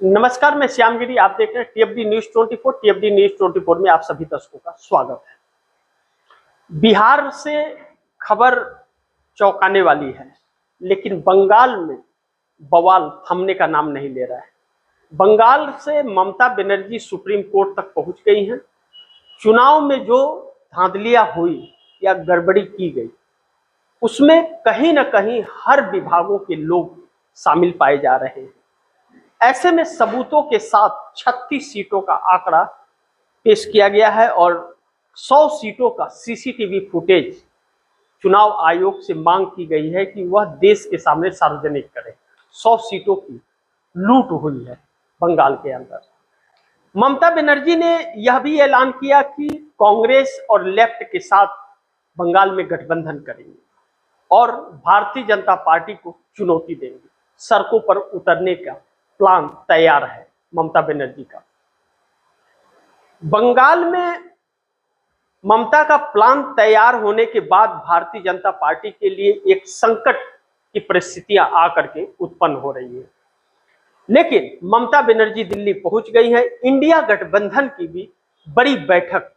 नमस्कार, मैं श्याम गिरी। आप देख रहे हैं टीएफडी न्यूज 24। टीएफडी न्यूज 24 में आप सभी दर्शकों का स्वागत है। बिहार से खबर चौंकाने वाली है, लेकिन बंगाल में बवाल थमने का नाम नहीं ले रहा है। बंगाल से ममता बनर्जी सुप्रीम कोर्ट तक पहुंच गई हैं। चुनाव में जो धांधलियां हुई या गड़बड़ी की गई, उसमें कहीं ना कहीं हर विभागों के लोग शामिल पाए जा रहे हैं। ऐसे में सबूतों के साथ 36 सीटों का आंकड़ा पेश किया गया है और 100 सीटों का सीसीटीवी फुटेज चुनाव आयोग से मांग की गई है कि वह देश के सामने सार्वजनिक करे। 100 सीटों की लूट हुई है बंगाल के अंदर। ममता बनर्जी ने यह भी ऐलान किया कि कांग्रेस और लेफ्ट के साथ बंगाल में गठबंधन करेंगे और भारतीय जनता पार्टी को चुनौती देंगे। सड़कों पर उतरने का प्लान तैयार है ममता बनर्जी का। बंगाल में ममता का प्लान तैयार होने के बाद भारतीय जनता पार्टी के लिए एक संकट की परिस्थितियां आकर के उत्पन्न हो रही है। लेकिन ममता बनर्जी दिल्ली पहुंच गई है। इंडिया गठबंधन की भी बड़ी बैठक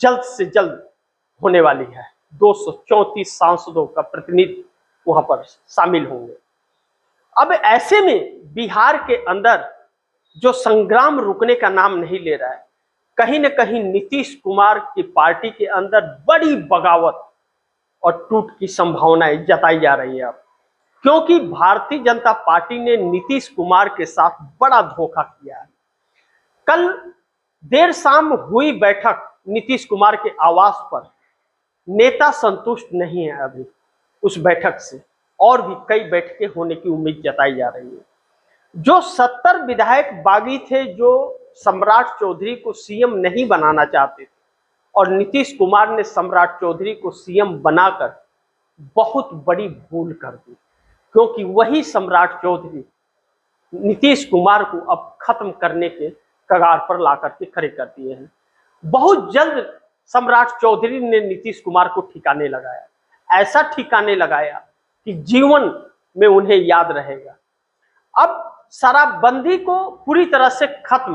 जल्द से जल्द होने वाली है। 234 सांसदों का प्रतिनिधित्व वहां पर शामिल होंगे। अब ऐसे में बिहार के अंदर जो संग्राम रुकने का नाम नहीं ले रहा है, कहीं न कहीं नीतीश कुमार की पार्टी के अंदर बड़ी बगावत और टूट की संभावनाएं जताई जा रही है। अब क्योंकि भारतीय जनता पार्टी ने नीतीश कुमार के साथ बड़ा धोखा किया है। कल देर शाम हुई बैठक नीतीश कुमार के आवास पर, नेता संतुष्ट नहीं है अभी उस बैठक से, और भी कई बैठकें होने की उम्मीद जताई जा रही है। जो 70 विधायक बागी थे, जो सम्राट चौधरी को सीएम नहीं बनाना चाहते थे, और नीतीश कुमार ने सम्राट चौधरी को सीएम बनाकर बहुत बड़ी भूल कर दी, क्योंकि वही सम्राट चौधरी नीतीश कुमार को अब खत्म करने के कगार पर ला करके खड़े कर दिए हैं। बहुत जल्द सम्राट चौधरी ने नीतीश कुमार को ठिकाने लगाया, ऐसा ठिकाने लगाया कि जीवन में उन्हें याद रहेगा। अब शराबबंदी को पूरी तरह से खत्म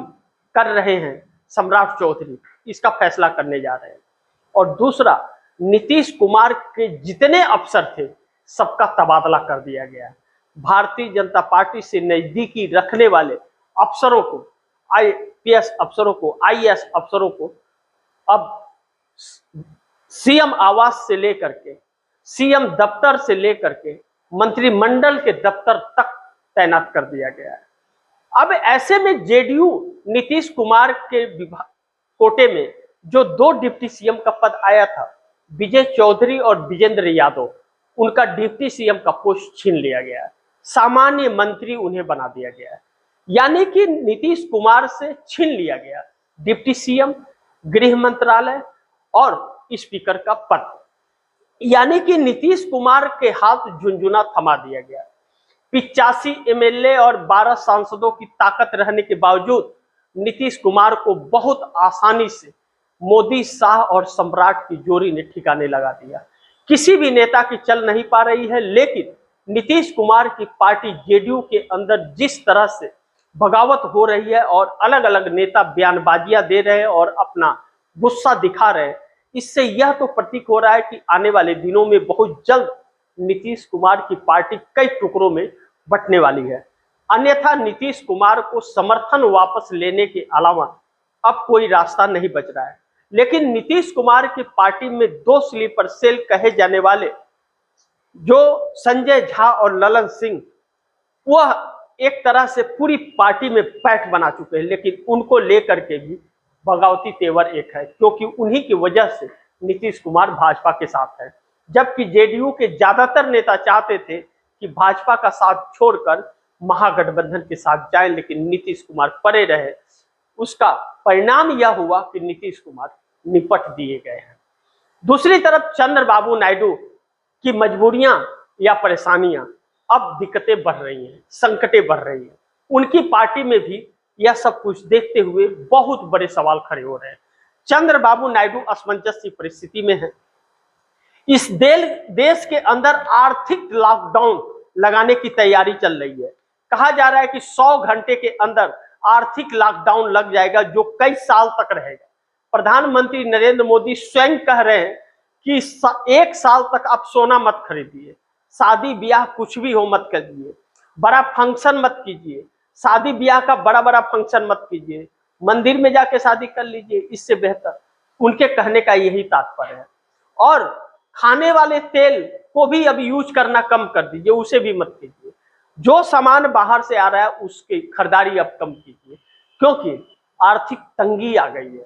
कर रहे हैं सम्राट चौधरी, इसका फैसला करने जा रहे हैं। और दूसरा, नीतीश कुमार के जितने अफसर थे सबका तबादला कर दिया गया है। भारतीय जनता पार्टी से नजदीकी रखने वाले अफसरों को, आईपीएस अफसरों को, आईएएस अफसरों को अब सीएम आवास से लेकर के, सीएम दफ्तर से लेकर के मंत्रिमंडल के दफ्तर तक तैनात कर दिया गया है। अब ऐसे में जेडीयू नीतीश कुमार के कोटे में जो 2 डिप्टी सीएम का पद आया था, विजय चौधरी और विजेंद्र यादव, उनका डिप्टी सीएम का पोस्ट छीन लिया गया है। सामान्य मंत्री उन्हें बना दिया गया है। यानी कि नीतीश कुमार से छीन लिया गया डिप्टी सीएम, गृह मंत्रालय और स्पीकर का पद। यानी कि नीतीश कुमार के हाथ झुनझुना थमा दिया गया। 85 एमएलए और 12 सांसदों की ताकत रहने के बावजूद नीतीश कुमार को बहुत आसानी से मोदी, शाह और सम्राट की जोड़ी ने ठिकाने लगा दिया। किसी भी नेता की चल नहीं पा रही है। लेकिन नीतीश कुमार की पार्टी जेडीयू के अंदर जिस तरह से बगावत हो रही है और अलग अलग नेता बयानबाजियां दे रहे हैं और अपना गुस्सा दिखा रहे हैं, इससे यह तो प्रतीक हो रहा है कि आने वाले दिनों में बहुत जल्द नीतीश कुमार की पार्टी कई टुकड़ों में बंटने वाली है। अन्यथा नीतीश कुमार को समर्थन वापस लेने के अलावा अब कोई रास्ता नहीं बच रहा है। लेकिन नीतीश कुमार की पार्टी में 2 स्लीपर सेल कहे जाने वाले, जो संजय झा और ललन सिंह, वह एक तरह से पूरी पार्टी में पैठ बना चुके हैं। लेकिन उनको लेकर के भी बगावती तेवर एक है, क्योंकि उन्हीं की वजह से नीतीश कुमार भाजपा के साथ है। जबकि जेडीयू के ज्यादातर नेता चाहते थे कि भाजपा का साथ छोड़कर महागठबंधन के साथ जाएं, लेकिन नीतीश कुमार परे रहे। उसका परिणाम यह हुआ कि नीतीश कुमार निपट दिए गए हैं। दूसरी तरफ चंद्रबाबू नायडू की मजबूरियां या परेशानियां, अब दिक्कतें बढ़ रही हैं, संकटें बढ़ रही हैं। उनकी पार्टी में भी यह सब कुछ देखते हुए बहुत बड़े सवाल खड़े हो रहे हैं। चंद्रबाबू नायडू असमंजस की परिस्थिति में है। इस देश के अंदर आर्थिक लॉकडाउन लगाने की तैयारी चल रही है। कहा जा रहा है कि 100 घंटे के अंदर आर्थिक लॉकडाउन लग जाएगा जो कई साल तक रहेगा। प्रधानमंत्री नरेंद्र मोदी स्वयं कह रहे हैं कि 1 साल तक आप सोना मत खरीदिए, शादी ब्याह कुछ भी हो मत करिए, बड़ा फंक्शन मत कीजिए, शादी ब्याह का बड़ा बड़ा फंक्शन मत कीजिए, मंदिर में जाके शादी कर लीजिए, इससे बेहतर। उनके कहने का यही तात्पर्य है। और खाने वाले तेल को भी अब यूज करना कम कर दीजिए, उसे भी मत कीजिए। जो सामान बाहर से आ रहा है उसकी खरीदारी अब कम कीजिए, क्योंकि आर्थिक तंगी आ गई है।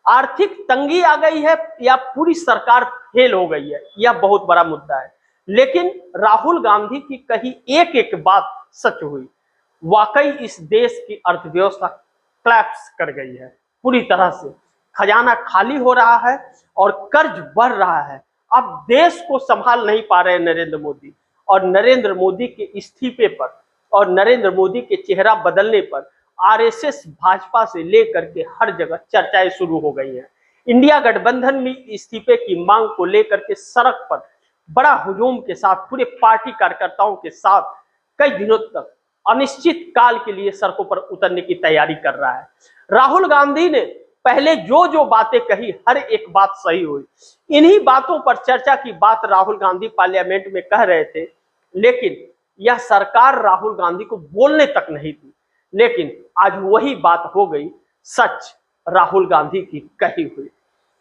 आर्थिक तंगी आ गई है या पूरी सरकार फेल हो गई है, यह बहुत बड़ा मुद्दा है। लेकिन राहुल गांधी की कही एक एक बात सच हुई। वाकई इस देश की अर्थव्यवस्था क्लैप्स कर गई है पूरी तरह से। खजाना खाली हो रहा है और कर्ज बढ़ रहा है। अब देश को संभाल नहीं पा रहे नरेंद्र मोदी, और नरेंद्र मोदी के इस्तीफे पर और नरेंद्र मोदी के चेहरा बदलने पर आरएसएस भाजपा से लेकर के हर जगह चर्चाएं शुरू हो गई हैं। इंडिया गठबंधन में इस्तीफे की मांग को लेकर के सड़क पर बड़ा हुजूम के साथ पूरे पार्टी कार्यकर्ताओं के साथ कई दिनों तक अनिश्चित काल के लिए सड़कों पर उतरने की तैयारी कर रहा है। राहुल गांधी ने पहले जो जो बातें कही हर एक बात सही हुई। इन्हीं बातों पर चर्चा की बात राहुल गांधी पार्लियामेंट में कह रहे थे, लेकिन यह सरकार राहुल गांधी को बोलने तक नहीं दी। लेकिन आज वही बात हो गई सच, राहुल गांधी की कही हुई।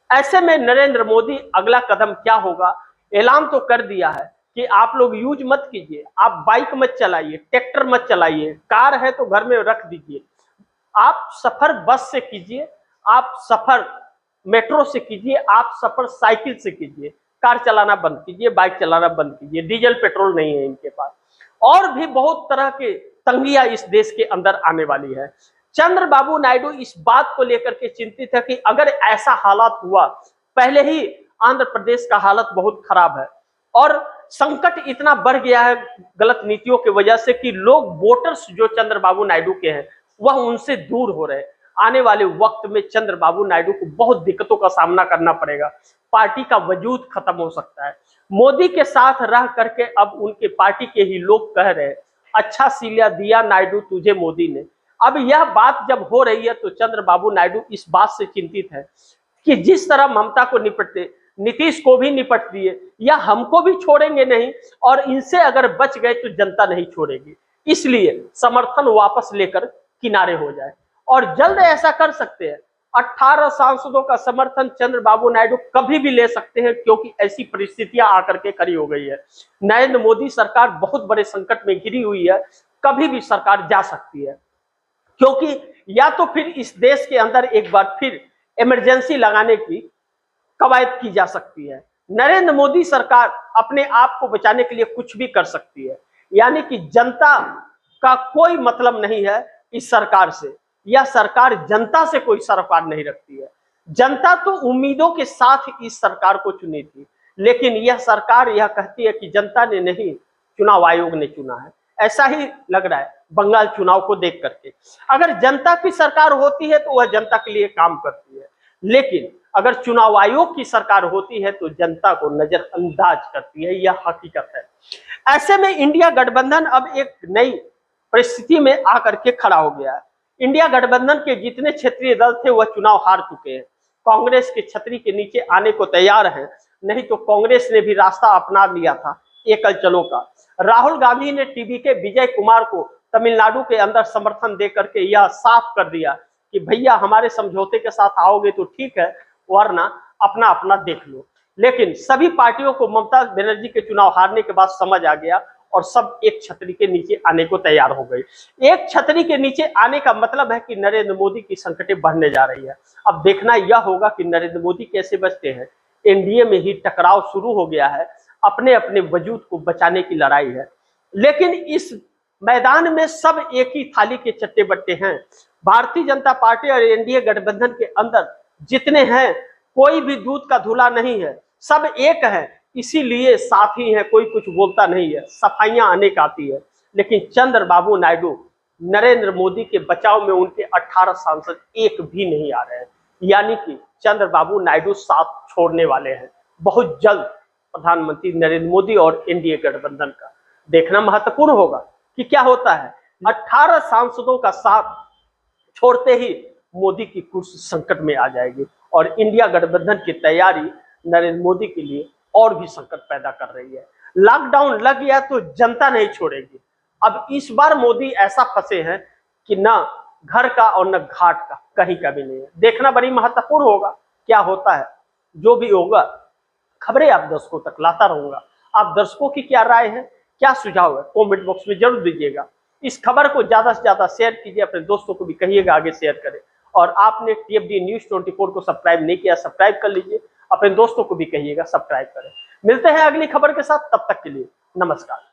ऐसे में नरेंद्र मोदी अगला कदम क्या होगा, ऐलान तो कर दिया है कि आप लोग यूज मत कीजिए, आप बाइक मत चलाइए, ट्रैक्टर मत चलाइए, कार है तो घर में रख दीजिए, आप सफर बस से कीजिए, आप सफर मेट्रो से कीजिए, आप सफर साइकिल से कीजिए, कार चलाना बंद कीजिए, बाइक चलाना बंद कीजिए। डीजल पेट्रोल नहीं है इनके पास। और भी बहुत तरह के तंगियां इस देश के अंदर आने वाली है। चंद्रबाबू नायडू इस बात को लेकर के चिंतित है कि अगर ऐसा हालात हुआ, पहले ही आंध्र प्रदेश का हालत बहुत खराब है और संकट इतना बढ़ गया है गलत नीतियों की वजह से कि लोग वोटर्स जो चंद्रबाबू नायडू के हैं वह उनसे दूर हो रहे हैं। आने वाले वक्त में चंद्रबाबू नायडू को बहुत दिक्कतों का सामना करना पड़ेगा, पार्टी का वजूद खत्म हो सकता है। मोदी के साथ रह करके अब उनके पार्टी के ही लोग कह रहे हैं, अच्छा सिला दिया नायडू तुझे मोदी ने। अब यह बात जब हो रही है तो चंद्रबाबू नायडू इस बात से चिंतित है कि जिस तरह ममता को निपटते, नीतीश को भी निपट दिए, या हमको भी छोड़ेंगे नहीं, और इनसे अगर बच गए तो जनता नहीं छोड़ेगी। इसलिए समर्थन वापस लेकर किनारे हो जाए, और जल्द ऐसा कर सकते हैं। 18 सांसदों का समर्थन चंद्रबाबू नायडू कभी भी ले सकते हैं, क्योंकि ऐसी परिस्थितियां आकर के खड़ी हो गई है। नरेंद्र मोदी सरकार बहुत बड़े संकट में घिरी हुई है, कभी भी सरकार जा सकती है, क्योंकि या तो फिर इस देश के अंदर एक बार फिर इमरजेंसी लगाने की कवायद की जा सकती है। नरेंद्र मोदी सरकार अपने आप को बचाने के लिए कुछ भी कर सकती है, यानी कि जनता का कोई मतलब नहीं है इस सरकार से, यह सरकार जनता से कोई सरोकार नहीं रखती है। जनता तो उम्मीदों के साथ इस सरकार को चुनी थी, लेकिन यह सरकार यह कहती है कि जनता ने नहीं, चुनाव आयोग ने चुना है। ऐसा ही लग रहा है बंगाल चुनाव को देख करके। अगर जनता की सरकार होती है तो वह जनता के लिए काम करती है, लेकिन अगर चुनाव आयोग की सरकार होती है तो जनता को नजरअंदाज करती है, यह हकीकत है। ऐसे में इंडिया गठबंधन अब एक नई परिस्थिति में आकर के खड़ा हो गया है। इंडिया गठबंधन के जितने क्षेत्रीय दल थे वह चुनाव हार चुके हैं, कांग्रेस के छतरी के नीचे आने को तैयार हैं। नहीं तो कांग्रेस ने भी रास्ता अपना लिया था एकल चलो का। राहुल गांधी ने टीवी के विजय कुमार को तमिलनाडु के अंदर समर्थन दे करके यह साफ कर दिया कि भैया हमारे समझौते के साथ आओगे तो ठीक है, वरना अपना अपना देख लो। लेकिन सभी पार्टियों को ममता बनर्जी के चुनाव हारने के बाद समझ आ गया और सब एक छतरी के नीचे आने को तैयार हो गई। एक छतरी के नीचे आने का मतलब है कि नरेंद्र मोदी की संकटें बढ़ने जा रही है। अब देखना यह होगा कि नरेंद्र मोदी कैसे बचते हैं। एनडीए में ही टकराव शुरू हो गया है, अपने अपने वजूद को बचाने की लड़ाई है। लेकिन इस मैदान में सब एक ही थाली के चट्टे बट्टे हैं। भारतीय जनता पार्टी और एनडीए गठबंधन के अंदर जितने हैं कोई भी दूध का धुला नहीं है, सब एक है, इसीलिए साथी है, कोई कुछ बोलता नहीं है, सफाइयां अनेक आती है। लेकिन चंद्रबाबू नायडू नरेंद्र मोदी के बचाव में उनके 18 सांसद एक भी नहीं आ रहे हैं, यानी कि चंद्रबाबू नायडू साथ छोड़ने वाले हैं बहुत जल्द। प्रधानमंत्री नरेंद्र मोदी और एनडीए गठबंधन का देखना महत्वपूर्ण होगा कि क्या होता है। 18 सांसदों का साथ छोड़ते ही मोदी की कुर्सी संकट में आ जाएगी और इंडिया गठबंधन की तैयारी नरेंद्र मोदी के लिए और भी संकट पैदा कर रही है। लॉकडाउन लग गया तो जनता नहीं छोड़ेगी। अब इस बार मोदी ऐसा फंसे हैं कि ना घर का और न घाट का, कहीं का भी नहीं है। देखना बड़ी महत्वपूर्ण होगा क्या होता है। जो भी होगा खबरें आप दर्शकों तक लाता रहूंगा। आप दर्शकों की क्या राय है, क्या सुझाव है, कमेंट बॉक्स में जरूर दीजिएगा। इस खबर को ज्यादा से ज्यादा शेयर कीजिए, अपने दोस्तों को भी कहिएगा आगे शेयर करें। और आपने टीएफडी न्यूज 24 को सब्सक्राइब नहीं किया, सब्सक्राइब कर लीजिए। अपने दोस्तों को भी कहिएगा सब्सक्राइब करें। मिलते हैं अगली खबर के साथ, तब तक के लिए नमस्कार।